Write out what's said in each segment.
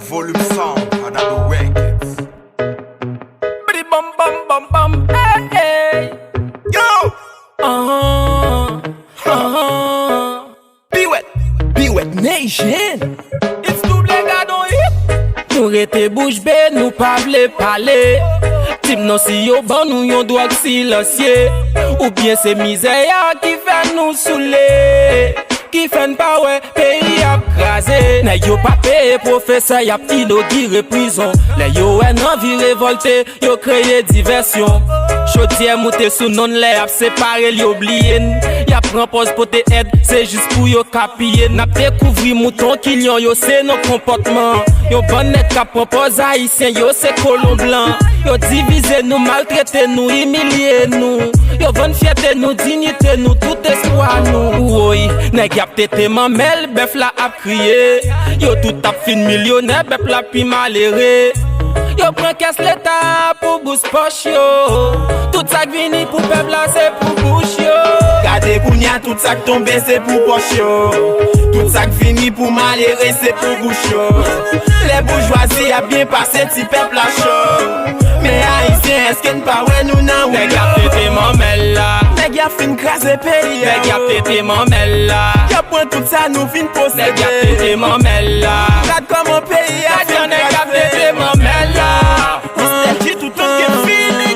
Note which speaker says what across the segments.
Speaker 1: Volume Sound, Another Records.
Speaker 2: Bidi bum bum bum bum, hey hey.
Speaker 1: Yo!
Speaker 2: Be wet nation. It's double gadon hit. Nou rete bouche bée, nou pa vle pale. Tip non si yo ban nou yon drog silencieux. Ou bien se miseya qui fait nous saouler. Qui fait pas ouais, pays ap krasé. Nè yo pa paye professeur, yap inauguré prison. Nè yo en envie révolté, yo créé diversion. Chaudière monté sous non lè ap séparé li oublié. Yap pose pour te aide, c'est juste pour yo kapiller. N'ap découvri mouton qui lion yo c'est nos comportements. Yo bon net kap propose haïtien, yo c'est colon blanc. Yo divise nous, maltraité nous, humilié nous. Yo bonne fierté nous, dignité nous, tout espoir nous. Oui, nèg yap tété mamel, bœuf la ap crié. Yo tout ap fin millionnaire, bœuf la pi maléré. Yo prend caisse l'état pour bouche poche yo. Tout ça vini pour peuple là c'est pour bouche yo.
Speaker 3: Gade kounya tout ça tombe c'est pour poche yo. Tout ça vini pour malheureux c'est pour bouche yo. Les bourgeoisie a bien passé ti peuple là chaud. Mais haïtien est-ce qu'en pas ouais nous nan ou
Speaker 2: nèg yap tété mamel là.
Speaker 3: Nèg yap fin craser pays.
Speaker 2: Nèg yap tété mamel là.
Speaker 3: Y'a point tout ça nous fin posséder.
Speaker 2: Nèg yap tété mamel là.
Speaker 3: Regarde comment pays a
Speaker 2: Adieu nèg yap tété mamel là.
Speaker 3: Nostalgie tout autre que fini.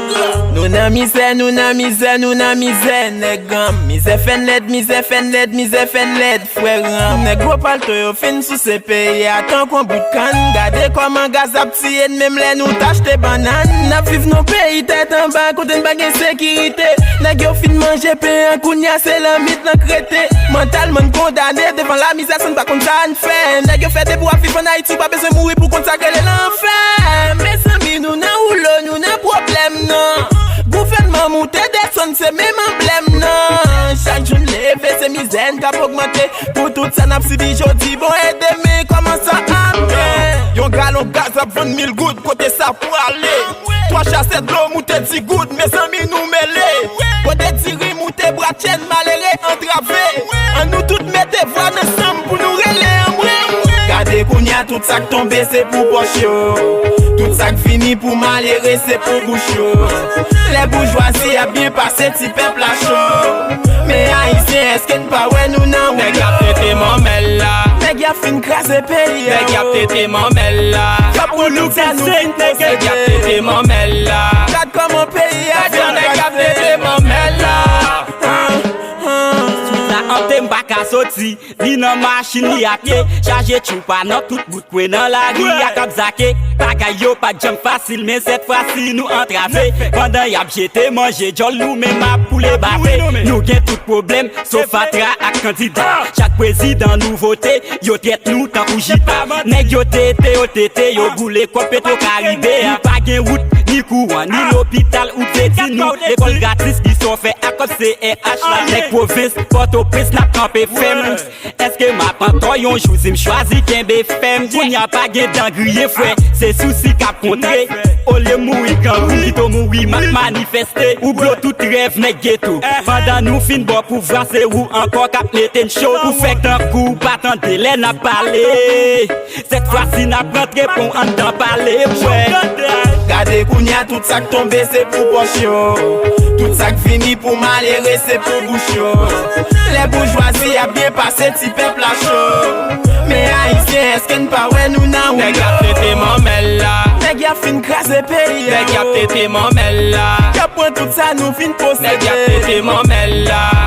Speaker 3: Nous nan misère, nous nan misère, nous nan misère, nèg misère fait l'aide, misère fait l'aide, misère fait l'aide, frère. Nèg gros palto yo fin sous ces pays, attends qu'on bout de canne. Gardez comment gaz a p'ti et même les nous t'acheter banane. N'a viv nos pays tête en bas, côté n'pa gen sécurité. Nèg yo fin manger pain en kounya, c'est la mythe nan crété. Mentalement condamné devant la misère, ça n'pa kon ça n'fait. Nèg yo fait des bois vivre en Haïti, pas besoin mourir pour consacrer l'enfer. Mes amis, nous nan roulo, nous nan problème non. Gouvernement monté descend c'est même emblème non. Chaque jour levé c'est misère qui a augmenté. Pour tout ça n'a pas subi jodi bon aidez-moi comment ça amène. Yon galon gaz à 20 000 gouttes côté ça pour aller. Trois chassettes de l'eau monté 10 gouttes mes amis nous mêlés. Côté tiri monté bras tienne maléré entravé. En nous toutes mettez voix ensemble pour nous relayer en vrai. Gardez kounya tout ça qui tombe c'est pour poche yo. Tout ça qui finit pour malheureux c'est pour bouche yo. Les bourgeoisie a bien passé ti peuple à chaud. Mais haïtien est-ce qu'en pas ouais nous nan ou
Speaker 2: nèg yap tété mamel là.
Speaker 3: Nèg yap fin craser pays.
Speaker 2: Nèg yap tété mamel là.
Speaker 3: Y'a pour nous ça nous fin
Speaker 2: nèg yap tété mamel là.
Speaker 3: Regarde comment pays a
Speaker 2: Adieu nèg yap tété mamel là.
Speaker 4: En tem baka soti, li nan machine li a pied. Chargé choupa nan tout bout kwe nan la ri a kap zake. Bagay yo pas jump facile, mais cette fois-ci nous entravé. Pendant yap jete manger jol nous même a poulet batté. Nous gen tout problème, sauf atra ak candidat. Chaque président nous voté, yo traite nous tant ou jita. Nèg yo tété, yo boule kopé to caribé. Pas gen route, ni courant, ni l'hôpital ou péti nous. L'école gratis qui sont fait à comme CRH la nèg province, Port-au-Prince n'a campé femme. Est-ce que ma pantoy yon joue si m'choisi qu'un BFM? Qu'on y a pas gen d'angrier frère, c'est souci qu'a contré. Au lieu mourir quand vous dites mourir manifester. Ou blo tout rêve nèg ghetto. Pendant nous fin bon pouvoir c'est où encore cap l'éten chaud. Ou fait un coup, pas tant délai n'a parlé. Cette fois-ci n'a pas de réponse en d'en parler ouais.
Speaker 3: Gardez kounya tout ça qui tombe c'est pour poche yo. Tout ça qui finit pour malheureux c'est pour bouche yo. Les bourgeoisie a bien passé ti peuple à chaud. Mais haïtien est-ce qu'en pas ouais nous nan ou
Speaker 2: Nèg yap tété mamel là.
Speaker 3: nèg yap fin craser pays.
Speaker 2: Nèg yap tété mamel là.
Speaker 3: Y'a point tout ça nous fin posséder.
Speaker 2: Nèg yap tété mamel là.